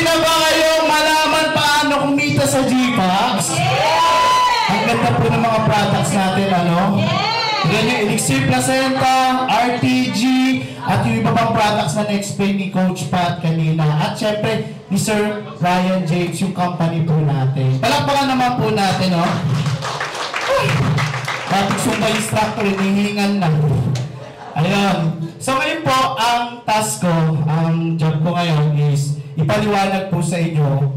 na ba kayong malaman paano kumita sa GPAX? Ang ganda po ng mga products natin, ano? Yan yung Elixir Placenta, RTG, at yung iba pang products na na-explain ni Coach Pat kanina. At syempre, ni Sir Ryan James, yung company po natin. Palakpakan naman po natin, no? Bakit sumpa instructor, hinihingan na. Ayun. So ngayon po, ang task ko, ang job ko ngayon is ipaliwanag po sa inyo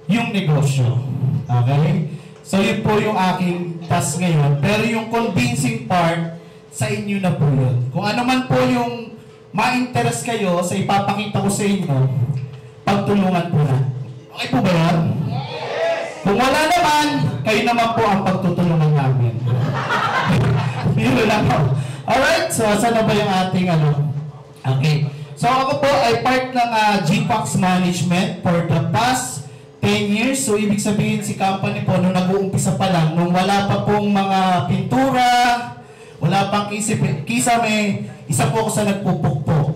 yung negosyo. Okay? So yun po yung aking task ngayon. Pero yung convincing part, sa inyo na po yun. Kung ano man po yung ma-interest kayo sa ipapakita ko sa inyo, pagtulungan po na. Okay po ba yan? Yes! Kung wala naman, kayo naman po ang pagtutulungan namin. Biro lang po. Alright, so saan na ba yung ating ano? Okay. So ako po ay part ng GPAX Management for the past 10 years. So ibig sabihin si company po nung nag-uumpisa pa lang, nung wala pa pong mga pintura, wala pang kisame, isa po ako sa nagpupukpok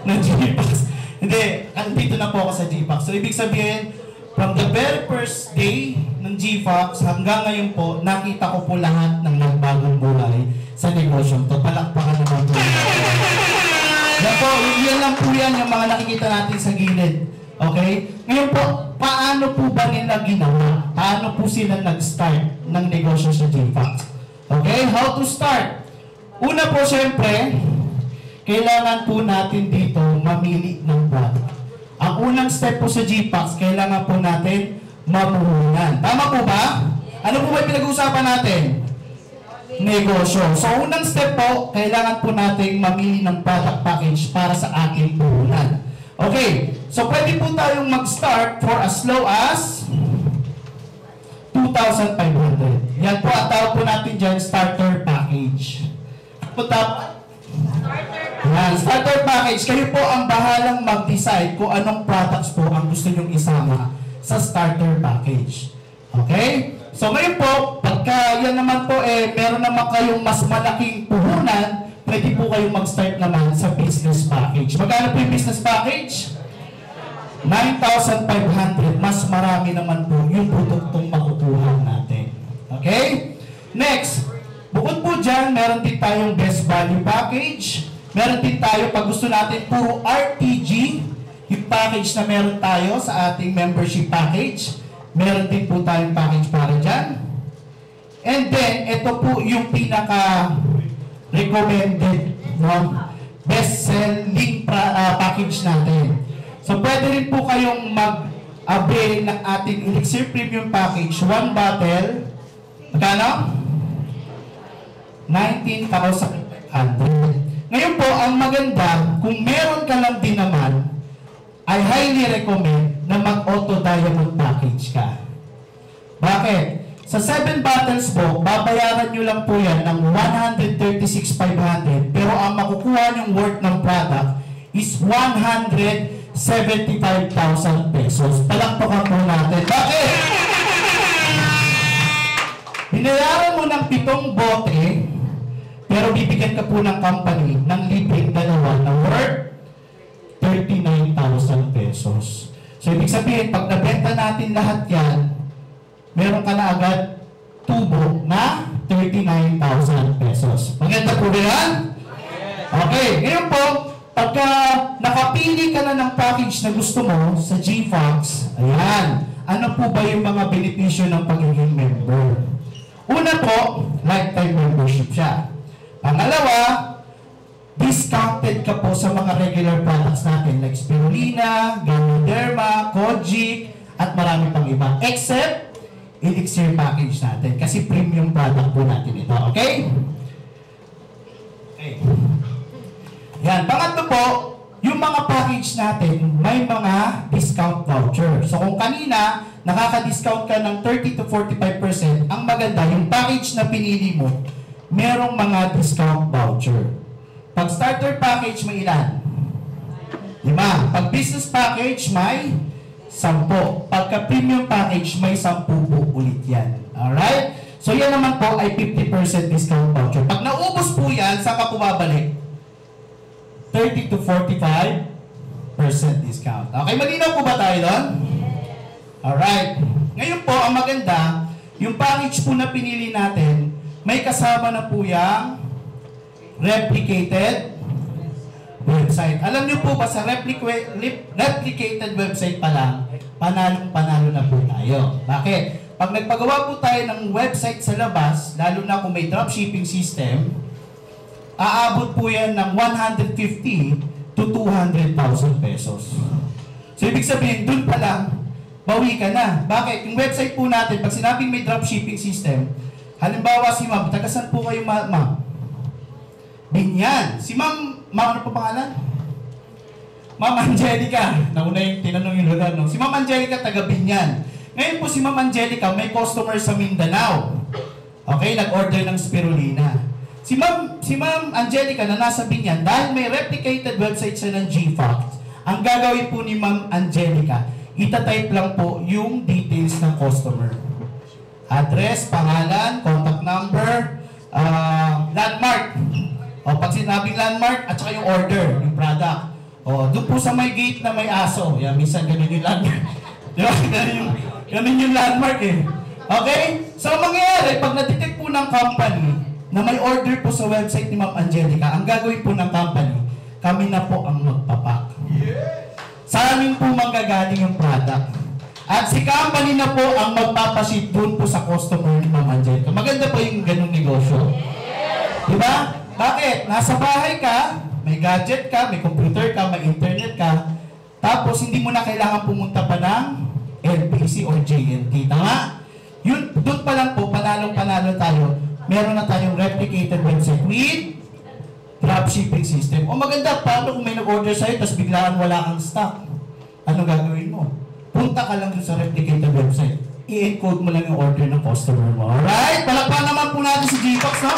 ng GPAX. Hindi, andito na po ako sa GPAX. So ibig sabihin, from the very first day ng GPAX hanggang ngayon po, nakita ko po lahat ng nagbagong buhay sa negosyo. To palakpakan naman po. Yan po, yan lang po yan yung mga nakikita natin sa gilid. Okay? Ngayon po, paano po ba nila ginawa? Paano po sila nag-start ng negosyo sa GPAX? Okay? How to start? Una po, syempre, kailangan po natin dito mamili ng product. Ang unang step po sa GPAX, kailangan po natin mamuhunan. Tama po ba? Ano po ba yung pinag-uusapan natin? Negosyo. So, unang step po, kailangan po natin mamili ng product package para sa ating puhunan. Okay. So, pwede po tayong mag-start for as low as 2,500. Yan po, ang tawag po natin dyan, starter package. Starter package. Kayo po ang bahalang mag-decide kung anong products po ang gusto nyong isama sa starter package. Okay? So ngayon po, pagka yan naman po meron naman kayong mas malaking puhunan, pwede po kayong mag-start naman sa business package. Magkano po yung business package? 9,500. Mas marami naman po yung produktong makukuha natin. Okay? Next, bukod po dyan, meron din tayong best value package. Meron din tayo, pag gusto natin puro RTG, yung package na meron tayo sa ating membership package. Meron din po tayong package para dyan. And then, ito po yung pinaka-recommended, no? Best-selling package natin. So, pwede rin po kayong mag-avail ng ating Elixir Premium Package. 1 bottle, magkano? 19,500. Ngayon po, ang maganda, kung meron ka lang din naman, I highly recommend na mag-auto diamond package ka. Bakit? Sa 7 bottles po, babayaran nyo lang po yan ng 136,500, pero ang makukuha nyong worth ng product is 175,000 pesos. Palakpakan po natin. Bakit? Binayaran mo ng 7 bote, pero bibigyan ka po ng company ng libreng dalawa na worth 39,000 pesos. So, ibig sabihin, pag nabenta natin lahat yan, meron ka na agad tubo na 39,000 pesos. Maganda po ba yan? Okay. Ngayon po, pagka nakapili ka na ng package na gusto mo sa GPAX, ayan, ano po ba yung mga benepisyo ng pagiging member? Una po, lifetime membership siya. Pangalawa, discounted ka po sa mga regular products natin like Spirulina, Ganoderma, Kojic, at marami pang iba. Except, Elixir package natin. Kasi premium product po natin ito. Okay? Okay. Yan. Pangatlo po, yung mga package natin, may mga discount voucher. So kung kanina, nakaka-discount ka ng 30 to 45%, ang maganda, yung package na pinili mo, merong mga discount voucher. Pag starter package, may ilan? 5. Pag business package, may 10. Pagka premium package, may 10 po ulit yan. Alright? So yan naman po ay 50% discount voucher. Pag naubos po yan, saan ka po babalik? 30 to 45? discount. Okay, malinaw po ba tayo doon? Alright. Ngayon po, ang maganda, yung package po na pinili natin, may kasama na po yung replicated website. Alam niyo po ba sa replicated website pa lang, panalo na po tayo. Bakit? Pag nagpagawa po tayo ng website sa labas, lalo na kung may dropshipping system, aabot po yan ng 150 to 200,000 pesos. So, ibig sabihin, dun pa lang, bawi ka na. Bakit? Yung website po natin, pag sinabing may dropshipping system, halimbawa si ma'am, tagasan po kayo ma'am? Binyan. Si ma'am, ano po pangalan? Ma'am Angelica. Nauna yung tinanong yung lugar, no? Si ma'am Angelica, taga Binyan. Ngayon po si ma'am Angelica, may customer sa Mindanao. Okay, nag-order ng spirulina. Si ma'am Angelica na nasa Binyan, dahil may replicated website siya ng GFACT, ang gagawin po ni ma'am Angelica, itatype lang po yung details ng customer. Address, pangalan, contact number, landmark. O, pag sinabing landmark, at saka yung order, yung product. O, doon po sa may gate na may aso. Yan, minsan ganun yung landmark. Diba? Ganun yung landmark eh. Okay? So, mangyayari, pag na-detect po ng company na may order po sa website ni Ma'am Angelica, ang gagawin po ng company, kami na po ang magpapak. Sa amin po manggagaling yung product. At si company na po ang magpapaship doon po sa customer ni Ma'am Angelica. Maganda po yung ganung negosyo. Diba? Bakit? Nasa bahay ka, may gadget ka, may computer ka, may internet ka, tapos hindi mo na kailangan pumunta pa ng LPC or JNT. Tama? Yun, doon pa lang po, panalong-panalo tayo. Meron na tayong replicated website with dropshipping system. O maganda, paano kung may nag-order sa'yo, tapos biglaan wala kang stock? Ano gagawin mo? Punta ka lang sa replicated website. I-encode mo lang yung order ng customer mo. Alright? Palakpan naman po natin si GFAX, no?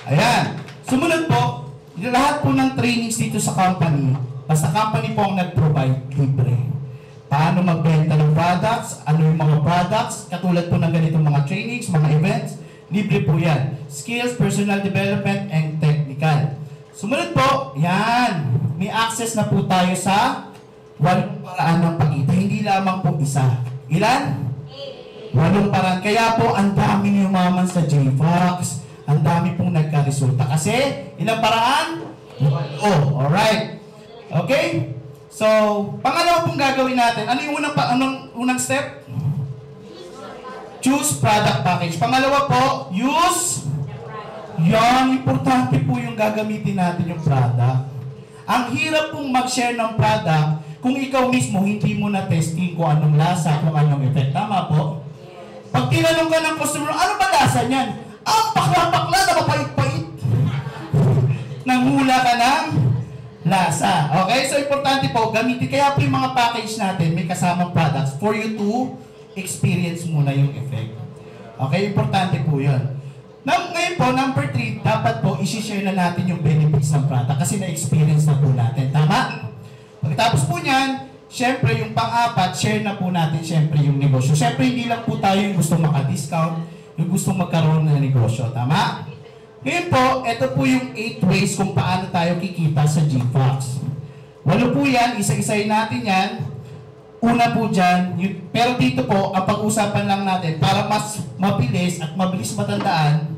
Ayan. Sumunod po, lahat po ng trainings dito sa company, basta company po ang nag-provide libre. Paano magbenta ng products, ano yung mga products, katulad po ng ganitong mga trainings, mga events, libre po yan. Skills, personal development, and technical. Sumunod po, yan. May access na po tayo sa 8 paraan ng pag-kita. Hindi lamang po isa. Ilan? 8 paraan. Kaya po, ang dami yumaman sa GFAX. Ang dami pong nagka-resulta. Kasi, ilang paraan? 8. Alright. Okay? So, pangalawa pong gagawin natin. Ano yung unang step? Choose product package. Pangalawa po, use. Yan, importante po yung gagamitin natin yung product. Ang hirap pong mag-share ng product kung ikaw mismo hindi mo na testing kung anong lasa, kung anong effect. Tama po? Pag tinanong ka ng customer, ano ba lasa niyan? Pakla-pakla na mapait-pait. Nanghula ka ng lasa. Okay? So, importante po, gamitin. Kaya po yung mga package natin, may kasamang products for you to experience muna yung effect. Okay? Importante po yun. Ngayon po, number 3, dapat po, isi-share na natin yung benefits ng product kasi na-experience na po natin. Tama? Pagkatapos po niyan, syempre yung pang-apat, share na po natin syempre yung negosyo. Syempre, hindi lang po tayo yung gusto maka-discount, yung gusto magkaroon ng negosyo. Tama? Ngayon po, ito po yung 8 ways kung paano tayo kikita sa GFAX. 8 po yan, isa-isayin natin yan. Una po dyan, pero dito po, ang pag-usapan lang natin para mas mabilis at mabilis matandaan,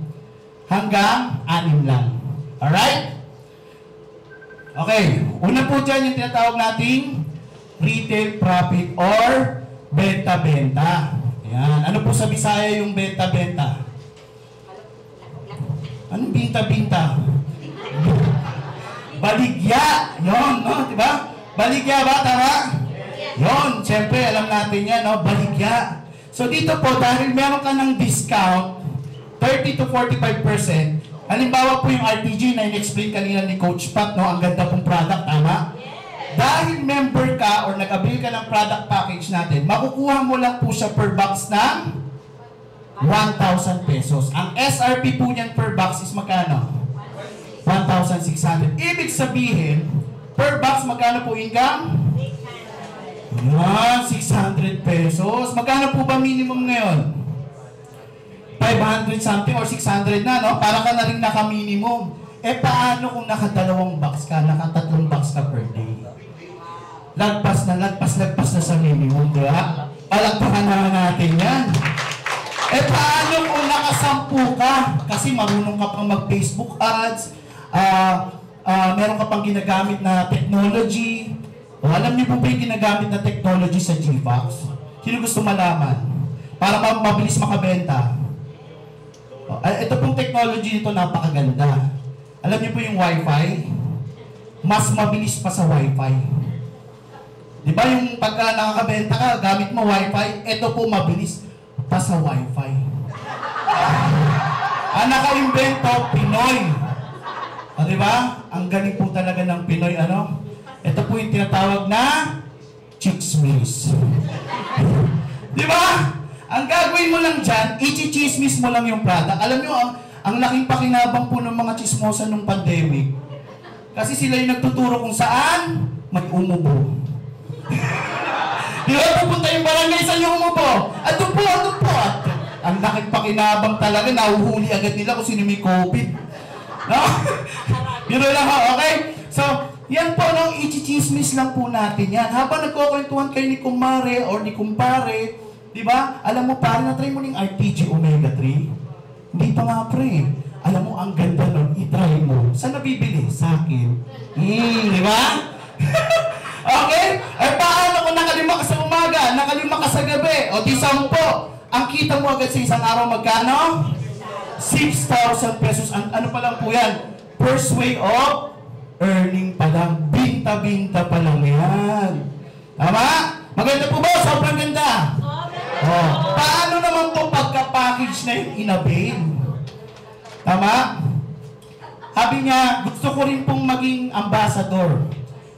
hanggang 6 lang. Alright? Okay. Una po dyan yung tinatawag nating retail profit or benta-benta. Ayan. Ano po sa Bisaya yung benta-benta? Anong binta-binta? Baligya. Yun, no? Diba? Baligya ba? Tama? Yun. Siyempre, alam natin yan, no? Baligya. So, dito po, dahil meron ka ng discount, 30 to 45%, halimbawa po yung RTG na in-explain kanina ni Coach Pat, no? Ang ganda pong product, tama? Dahil member ka or nag-avail ka ng product package natin, makukuha mo lang po siya per box ng 1,000 pesos. Ang SRP po niyan per box is magkano? 1,600. Ibig sabihin, per box magkano po income? Yan, 600 pesos. Magkano po ba minimum ngayon? 500 something or 600 na, no? Para ka na rin naka-minimum. paano kung nakadalawang box ka, nakatatlong box ka per day? Lagpas na sa minimum, di ba? Palagpakan na natin yan. Paano kung nakasampu ka? Kasi marunong ka pang mag-Facebook ads, meron ka pang ginagamit na technology. O, alam niyo po ba yung ginagamit na technology sa GBox? Sino gusto malaman? Para mabilis makabenta. O, ito pong technology nito napakaganda. Alam niyo po yung Wi-Fi? Mas mabilis pa sa Wi-Fi. Di ba yung pagka nakakabenta ka, gamit mo Wi-Fi, ito po mabilis pa sa Wi-Fi. Ang naka-invento, Pinoy. O di ba? Ang galing po talaga ng Pinoy, ano? Ito po yung tinatawag na chismis. Di ba? Ang gagawin mo lang dyan, i-chismis mo lang yung product. Alam nyo, ang laking pakinabang po ng mga chismosa nung pandemic. Kasi sila yung nagtuturo kung saan may umubo. Di ba, pupunta yung barangay sa inyo umupo. Ato po. Ang laking pakinabang talaga, nahuhuli agad nila kung sino may COVID. No? Yun lang ho, okay? So, yan po, no, i-chismis lang po natin yan. Habang nagkukwentuhan kayo ni kumare or ni kumpare, di ba? Alam mo, pare, na-try mo ng RPG Omega 3? Hindi pa nga, pre. Alam mo, ang ganda nun, i-try mo. Saan nabibili? Sa akin. Di ba? Okay? Paano kung nakalima ka sa umaga, nakalima ka sa gabi, o di 10? Ang kita mo agad sa isang araw, magkano? 6,000 pesos. Ano pa lang po yan? First way of earning pa lang. Binta-binta pa lang yan. Tama? Maganda po ba? Sobrang ganda. Oh. Paano naman po pagka-package na yung in-avail? Tama? Sabi niya, gusto ko rin pong maging ambassador.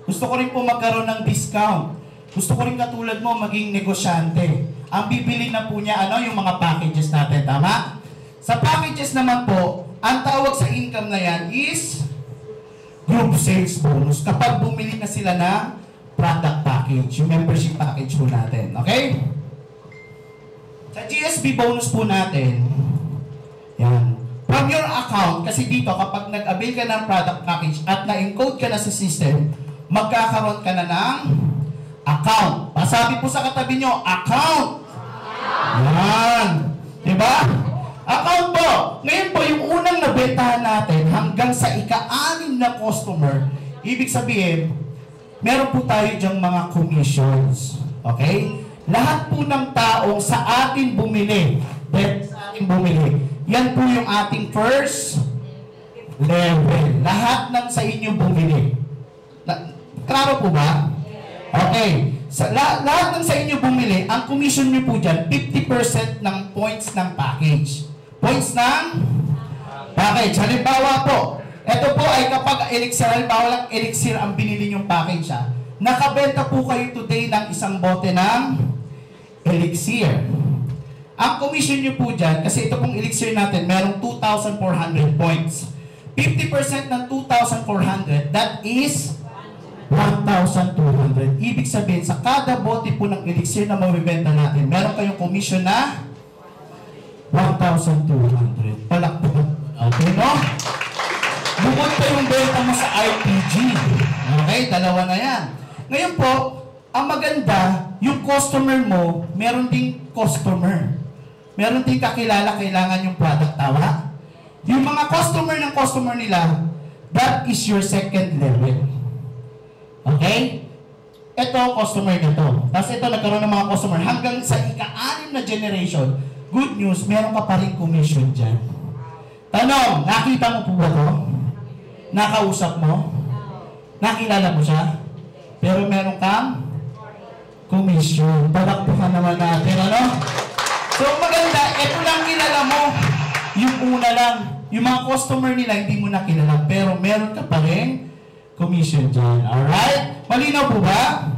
Gusto ko rin po magkaroon ng discount. Gusto ko rin katulad mo maging negosyante. Ang bibili na po niya, yung mga packages natin. Tama? Sa packages naman po, ang tawag sa income na yan is group sales bonus. Kapag bumili na sila ng product package, yung membership package po natin. Okay? Sa GSB bonus po natin, yan. From your account, kasi dito, kapag nag-avail ka ng product package at na-encode ka na sa system, magkakaroon ka na ng account. Pasabi po sa katabi nyo, account! Yan. Diba? Account po. Ngayon po, yung unang nabentahan natin hanggang sa ika-6 na customer, ibig sabihin, meron po tayo dyang mga commissions. Okay? Lahat po ng taong sa atin bumili, yan po yung ating first level. Lahat ng sa inyo bumili. Klaro po ba? Okay. Lahat ng sa inyo bumili, ang commission nyo po dyan, 50% ng points ng package. Points ng package. Halimbawa po, ito po ay kapag elixir, halimbawa lang elixir ang binili nyong package ha. Nakabenta po kayo today ng isang bote ng elixir. Ang commission nyo po dyan, kasi ito pong elixir natin, merong 2,400 points. 50% ng 2,400, that is 1,200. Ibig sabihin, sa kada bote po ng elixir na mabibenta natin, meron kayong commission na 1,200. Palakpakan. Okay, no? Bukod pa yung benta mo sa RPG. Okay, dalawa na yan. Ngayon po, ang maganda, yung customer mo, meron ding customer. Meron ding kakilala, kailangan yung product, tawa. Yung mga customer nila, that is your second level. Okay? Ito, customer na to. Tapos ito, nagkaroon ng mga customer. Hanggang sa ika-6 na generation, good news, meron ka pa rin commission dyan. Tanong, nakita mo po ba to? Nakausap mo? Nakilala mo siya? Pero meron kang commission. Balakpukan naman natin, ano? So, maganda, ito lang kilala mo. Yung una lang. Yung mga customer nila, hindi mo nakilala. Pero meron ka pa rin commission dyan. Alright? Malinaw po ba?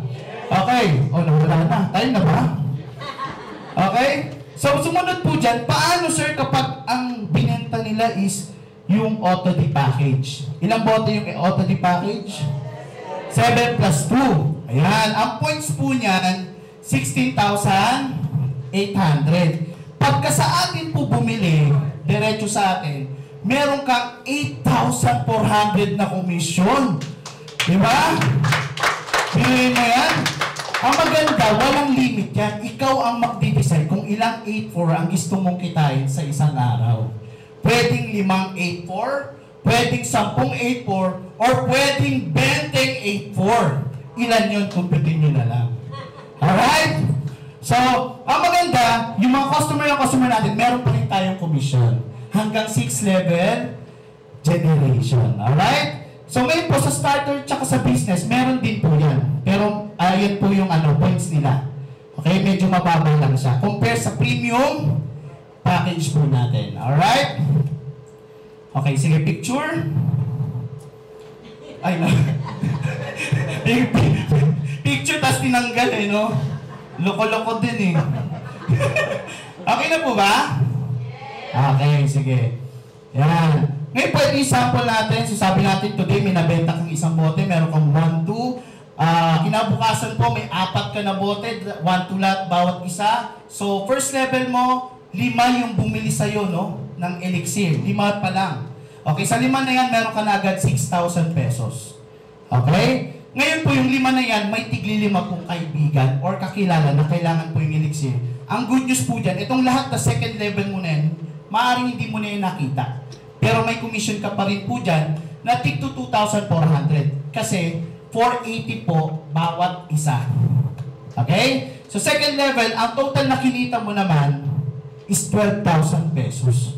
Okay. O, nawala na. Tayo na ba? Okay? So, sumunod po dyan, paano sir kapag ang binenta nila is yung auto-D package? Ilang bote yung auto-D package? 7 plus 2. Ayan. Ang points po niyan, 16,800. Pagka sa atin po bumili, diretso sa atin, meron kang 8,400 na komisyon. Diba? Piliin mo yan. Ang maganda, walang limit yan. Ikaw ang magdi-decide kung ilang 8,400 ang gusto mong kitain sa isang araw. Pwedeng 5 8,400, pwedeng 10 8,400, or pwedeng 20 8,400. Ilan yun? Kumputin nyo na lang. Alright? So, ang maganda, yung mga customer natin, meron pa rin tayong commission. Hanggang 6 level generation. Alright? So, ngayon po sa starter tsaka sa business, meron din po yan. Pero, yan po yung points nila. Okay? Medyo mababa lang siya. Compare sa premium package po natin. Alright? Okay, sige, picture. Ay, no. Picture, tas tinanggal no? Loko-loko din Okay na po ba? Okay, sige. Yan. Ngayon po, i-sample natin. So, sabi natin, today may nabenta kang isang bote. Meron kang 1, 2. Kinabukasan po, may 4 ka na bote. 1, 2 lahat, bawat isa. So, first level mo, 5 yung bumili sa'yo, no? Ng elixir. 5 pa lang. Okay, sa 5 na yan, meron ka na agad 6,000 pesos. Okay? Ngayon po, yung 5 na yan, may tigli 5 pong kaibigan or kakilala na kailangan po yung elixir. Ang good news po dyan, itong lahat na second level mo na yan, maaaring hindi mo na yan nakita. Pero may commission ka pa rin po dyan na tig to 2,400. Kasi 480 po bawat isa. Okay? So second level, ang total na kinita mo naman is 12,000 pesos.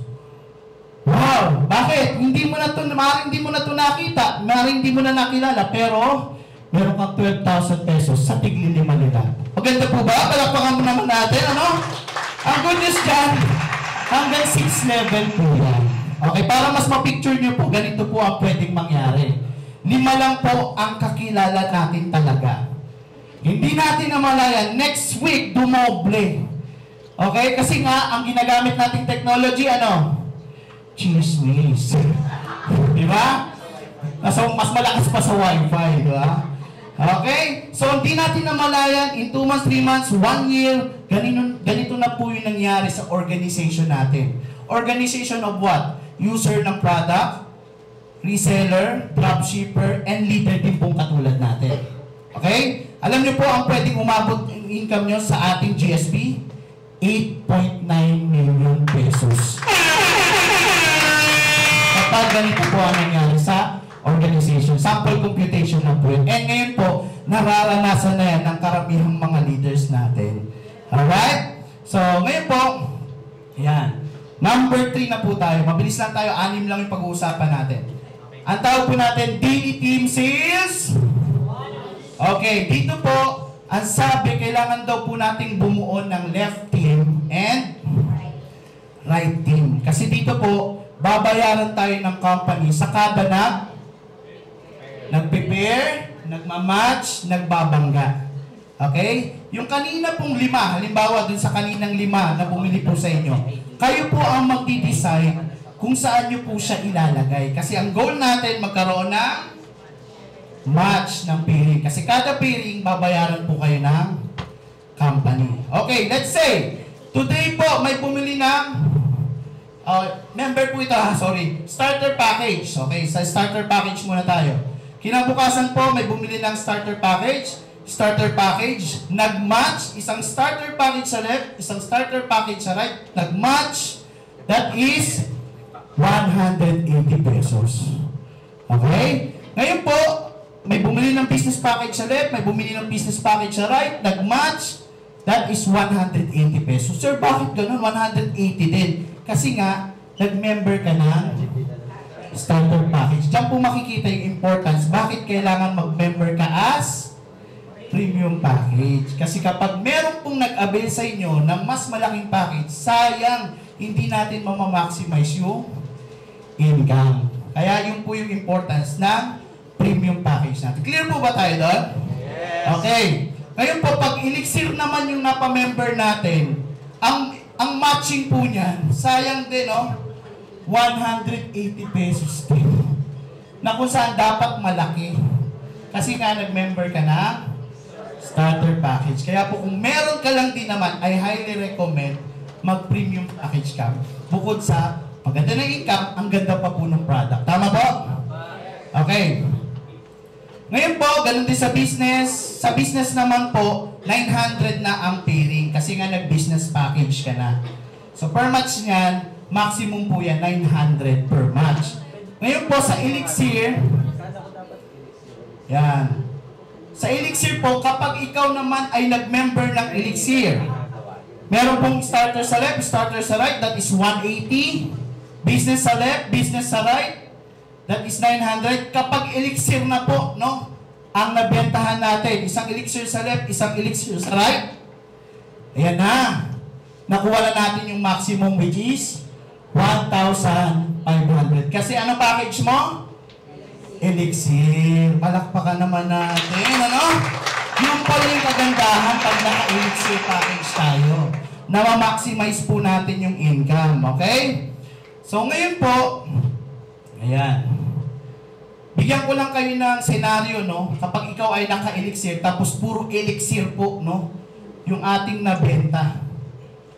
Wow! Bakit? Maaaring hindi mo na ito nakita, maaaring hindi mo na nakilala, pero meron kang 12,000 pesos sa tigli 5 nila. Maganda po ba? Palakpakan mo naman natin, Ang good news dyan, hanggang 6 level po yan. Okay, para mas ma-picture nyo po, ganito po ang pwedeng mangyari. 5 lang po ang kakilala natin talaga. Hindi natin namalayan, next week, dumoble. Okay, kasi nga, ang ginagamit nating technology, chismis. Diba? So, mas malakas pa sa wifi, diba? Okay? So, hindi natin namalayan, in 2 months, 3 months, 1 year, ganito na po yung nangyari sa organization natin. Organization of what? User ng product, reseller, dropshipper, and leader din pong katulad natin. Okay? Alam niyo po, ang pwedeng umabot yung income nyo sa ating GSP, 8.9 million pesos. Kapag ganito po ang nangyari sa organization. Sample computation na po yun. And ngayon po, nararanasan na yan ng karamihang mga leaders natin. Alright? So, ngayon po, yan. Number 3 na po tayo. Mabilis lang tayo. 6 lang yung pag-uusapan natin. Ang tawag po natin, daily team sales. Okay, dito po, ang sabi, kailangan daw po nating bumuo ng left team and right team. Kasi dito po, babayaran tayo ng company sa kada nag-prepare, nagmamatch, nagbabangga. Okay? Yung kanina pong 5, halimbawa dun sa kaninang 5 na bumili po sa inyo, kayo po ang magdi-decide kung saan nyo po siya ilalagay. Kasi ang goal natin, magkaroon ng match ng pairing. Kasi kada pairing, babayaran po kayo ng company. Okay, let's say, today po, may bumili ng member po ito, starter package. Okay, sa starter package muna tayo. Kinabukasan po, may bumili ng starter package, nag-match, isang starter package sa left, isang starter package sa right, nag-match, that is 180 pesos. Okay? Ngayon po, may bumili ng business package sa left, may bumili ng business package sa right, nag-match, that is 180 pesos. Sir, bakit ganun? 180 din. Kasi nga, nag-member ka na starter package. Diyan po makikita yung importance. Bakit kailangan mag-member ka as premium package? Kasi kapag meron pong nag-avail sa inyo ng mas malaking package, sayang hindi natin mamamaximize yung income. Kaya yun po yung importance ng premium package natin. Clear po ba tayo doon? Yes. Okay. Ngayon po, pag elixir naman yung napamember natin, ang matching po niyan, sayang din, 180 pesos din. Na kung saan dapat malaki. Kasi nga nag-member ka na starter package. Kaya po kung meron ka lang din naman, I highly recommend mag-premium package ka. Bukod sa Pag ganda ng income, ang ganda pa po ng product. Tama po? Okay. Ngayon po, ganun din sa business. Sa business naman po, 900 na ang pairing kasi nga nag-business package ka na. So per match niyan, maximum po yan, 900 per match. Ngayon po sa Elixir, yan. Sa Elixir po, kapag ikaw naman ay nag-member ng Elixir, meron pong starter sa left, starter sa right, that is 180. Business sa left, business sa right, that is 900. Kapag Elixir na po, no, ang nabentahan natin, isang Elixir sa left, isang Elixir sa right, ayan na. Nakuha na natin yung maximum which is 1,500. Kasi ano package mo? Elixir. Palakpakan naman natin, ano? Yung pala yung kagandahan pag naka-Elixir package tayo. Na ma-maximize po natin yung income, okay? So ngayon po, ayan. Bigyan ko lang kayo ng senaryo, no? Kapag ikaw ay naka-Elixir, tapos puro Elixir po, no? Yung ating nabenta.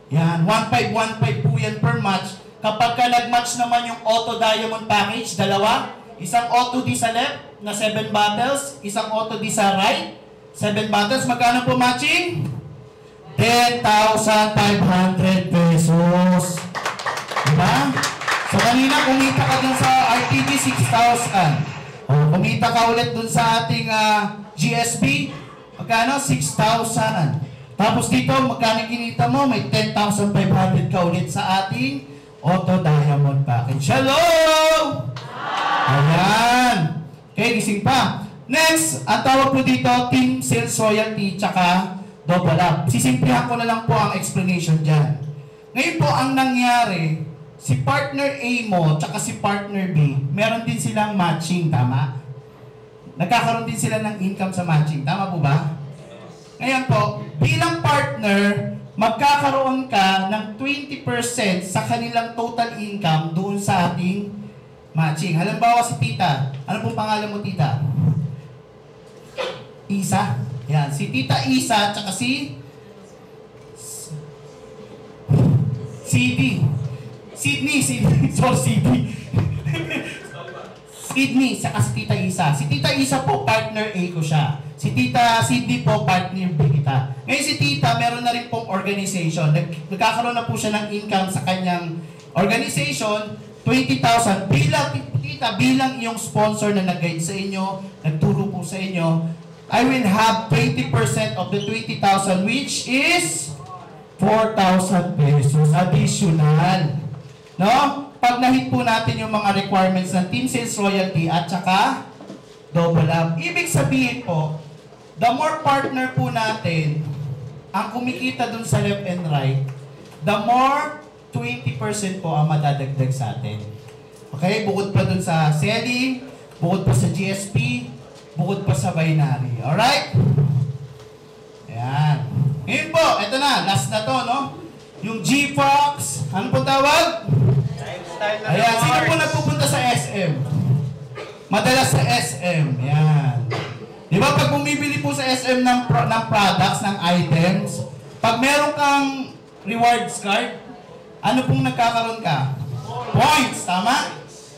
Yan, 1,515 po yan per match. Kapag ka nag-match naman yung Auto Diamond Package, dalawa, isang Auto D sa left na 7 bottles, isang Auto D sa right, 7 bottles, magkano po matching? 10,500 pesos. Diba? So kanina kumita ka dun sa RTG 6,000. O kumita ka ulit dun sa ating GSP, magkano? 6,000. Tapos dito, magkano kinita mo? May 10,500 ka ulit sa ating Auto Diamond Package. Hello! Ayan. Okay, gising pa. Next, ang tawag po dito, Team Sales Royalty, tsaka Double Up. Sisimplihan ko na lang po ang explanation dyan. Ngayon po, ang nangyari, si partner A mo, tsaka si partner B, meron din silang matching, tama? Nagkakaroon din sila ng income sa matching, tama po ba? Ngayon po, bilang partner, magkakaroon ka ng 20% sa kanilang total income doon sa ating matching. Halimbawa si Tita. Ano pong pangalan mo, Tita? Isa. Yan. Si Tita Isa, tsaka si Sydney. Sorry, Sydney, saka si Tita Isa. Si Tita Isa po, partner A ko siya. Si Tita Sydney po, partner B kita. Ngayon si Tita, meron na rin pong organization. Nagkakaroon na po siya ng income sa kanyang organization, 20,000. Bilang iyong sponsor na nag-guide sa inyo, nagturo po sa inyo, I will have 20% of the 20,000 which is 4,000 pesos additional. No? Pag na-hit po natin yung mga requirements ng Team Sales Royalty at saka Double Up. Ibig sabihin po, the more partner po natin ang kumikita dun sa left and right, the more 20% po ang madadagdag sa atin. Okay? Bukod pa dun sa selling, bukod pa sa GSP, bukod pa sa binary. Alright? Ayan. Ngayon po, eto na, last na to, no? Yung G-Fox, ano po tawag? Ayan, sino po nagpupunta sa SM? Madalas sa SM, yan. Di ba pag bumibili po sa SM ng products, ng items, pag meron kang rewards card, ano pong nagkakaroon ka? Points, tama?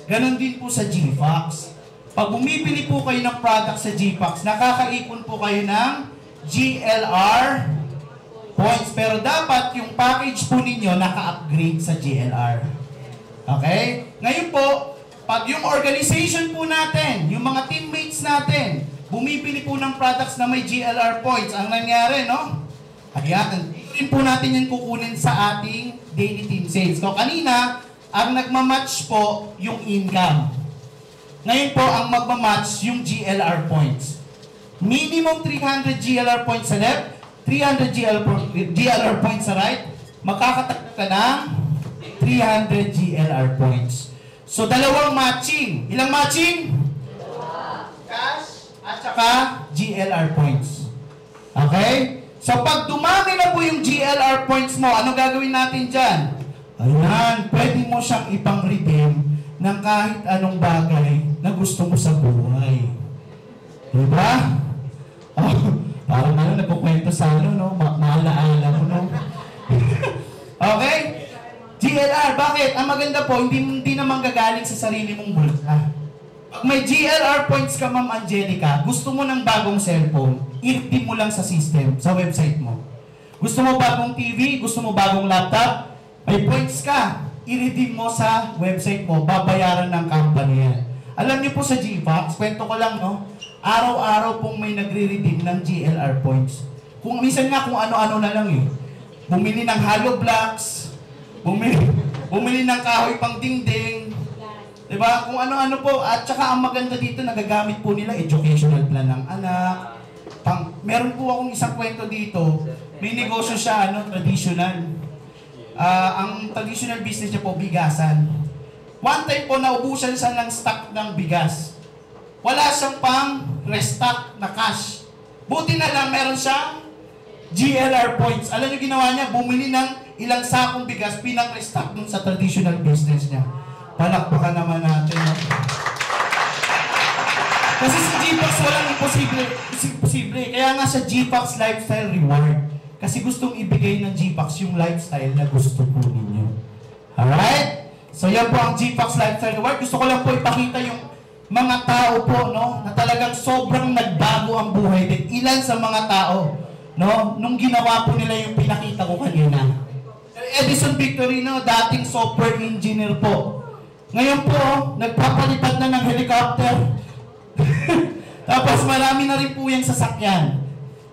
Ganon din po sa G-Fox. Pag bumibili po kayo ng product sa G-Fox, nakakaipon po kayo ng GLR points. Pero dapat yung package po ninyo naka-upgrade sa GLR. Okay? Ngayon po, pag yung organization po natin, yung mga teammates natin, bumibili po ng products na may GLR points, ang nangyari, no? Ayan, rin po natin yan kukunin sa ating daily team sales. So, kanina, ang nagmamatch po yung income. Ngayon po, ang magmamatch yung GLR points. Minimum 300 GLR points sa left, 300 GLR points sa right, makakatagdag ka ng 300 GLR points. So, dalawang matching. Ilang matching? Cash at saka GLR points. Okay? So, pag dumami na po yung GLR points mo, ano gagawin natin dyan? Ayan, pwede mo siyang ipang-redeem ng kahit anong bagay na gusto mo sa buhay. Diba? Oh, parang nagkukwento sa no? Maalaala mo, no? Okay? GLR, bakit? Bakit? Ang maganda po, hindi naman gagaling sa sarili mong bulsa. Pag may GLR points ka, Ma'am Angelica, gusto mo ng bagong cellphone, i-redeem mo lang sa system, sa website mo. Gusto mo bagong TV, gusto mo bagong laptop, may points ka, i-redeem mo sa website mo, babayaran ng company yan. Alam niyo po sa GPAX, kwento ko lang, no? Araw-araw pong may nagre-redeem ng GLR points. Kung minsan nga kung ano-ano na lang eh. Bumili ng hollow blocks, bumili ng kahoy pang dingding, diba? Kung ano-ano po. At saka ang maganda dito, nagagamit po nila educational plan ng anak. Meron po akong isang kwento dito. May negosyo siya, traditional. Ang traditional business niya po, bigasan. One time po, naubusan siya ng stock ng bigas. Wala siyang pang restock na cash. Buti na lang, meron siyang GLR points. Alam niyo ginawa niya? Bumili ng ilang sakong bigas, pinang-restock dun sa traditional business niya. Palakpakan naman natin. No? Kasi sa GPAX walang imposible. Kaya nga sa GPAX Lifestyle Reward. Kasi gustong ibigay ng GPAX yung lifestyle na gusto po ninyo. Alright? So yan po ang GPAX Lifestyle Reward. Gusto ko lang po ipakita yung mga tao po, no, na talagang sobrang nagbago ang buhay din. Ilan sa mga tao, no, nung ginawa po nila yung pinakita ko kanina. Edison Victorino, dating software engineer po. Ngayon po, nagpapalipad na ng helicopter. Tapos marami na rin po yung sasakyan.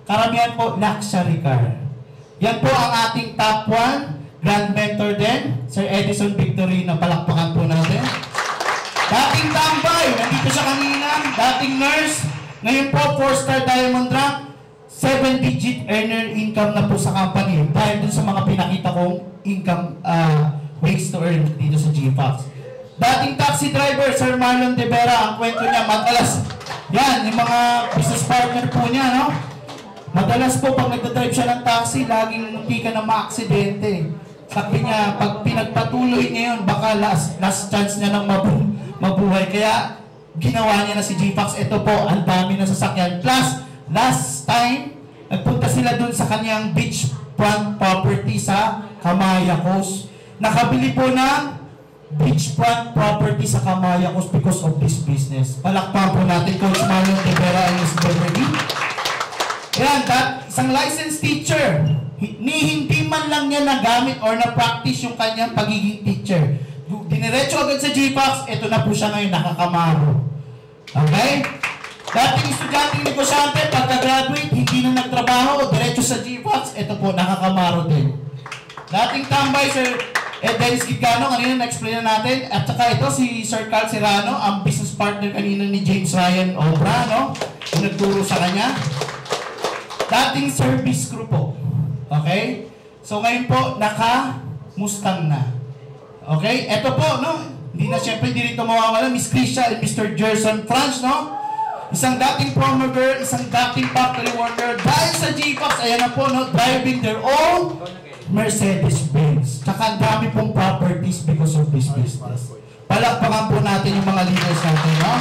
Karamihan po, luxury car. Yan po ang ating top 1 grand mentor din, Sir Edison Victorino. Palakpakan po natin. Dating tambay, nandito siya kanina. Dating nurse. Ngayon po, 4-star diamond rank. 7-digit earner income na po sa company. Dahil dun sa mga pinakita kong income ways to earn dito sa GPAX. Dating taxi driver, Sir Marlon De Vera, ang kwento niya, madalas, yan, yung mga business partner po niya, no? Madalas po, pag nagdadrive siya ng taxi, laging munti ka na maaksidente. Sabi niya, pag pinagpatuloy niya yun, baka last chance niya ng mabuhay. Kaya, ginawa niya na si GPAX. Ito po, ang dami na sasakyan. Plus, last time, nagpunta sila dun sa kanyang beachfront property sa Camayacos. Nakabili po ng beachfront property sa Camayacos because of this business. Palakpan po natin Coach Marlon De Vera and Ms. Beverly. Yan, isang licensed teacher. Hindi man lang niya nagamit or na-practice yung kanyang pagiging teacher. Diniretso agad sa GPAX, ito na po siya ngayon, nakakamaro. Okay? Dating estudyanteng negosyante, pagka-graduate, hindi na nagtrabaho, diretso sa GPAX, ito po, nakakamaro din. Dating tambay, Sir Dennis Gigano, kanina na-explain na natin. At saka ito, si Sir Carl Serrano, ang business partner kanina ni James Ryan Obra, no? Yung nagturo sa kanya. Dating service crew po. Okay? So ngayon po, naka-Mustang na. Okay? Ito po, no? Hindi na, syempre, hindi rito mawawala. Miss Krisha and Mr. Gerson Franz, no? Isang dating promo girl, isang dating factory worker. Dahil sa GPAX, ayan na po, no? Driving their own Mercedes-Benz. Tsaka ang dami pong properties because of this business. Palakpakan po natin yung mga leaders natin, no?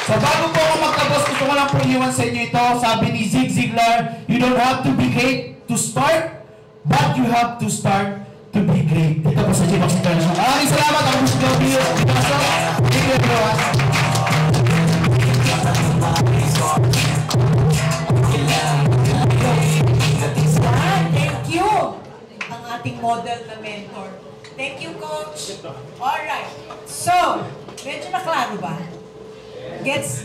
So bago po ako magtapos, gusto ko lang po iwan sa inyo ito. Sabi ni Zig Ziglar, you don't have to be great to start, but you have to start to be great. Dito po sa GPAX International. Maraming salamat. Ako po si Gabriel. Thank you, everyone. Thank you, ang ating model na mentor. Thank you, Coach. Alright. So, medyo naklaro ba? Gets?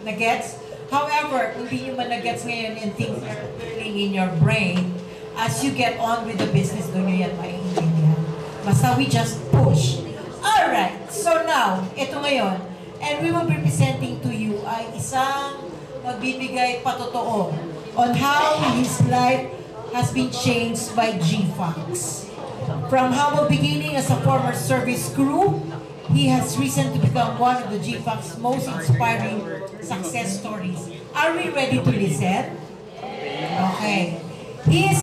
Na-gets? However, kung di nyo man na-gets ngayon and things are turning in your brain, as you get on with the business, doon nyo yan maiintindihan. Basta we just push. Alright. So now, ito ngayon, and we will be presenting to you ay isang magbibigay patotoo on how his life has been changed by GFAX. From humble beginning as a former service crew, he has risen to become one of the GFAX most inspiring success stories. Are we ready to listen? Okay. He is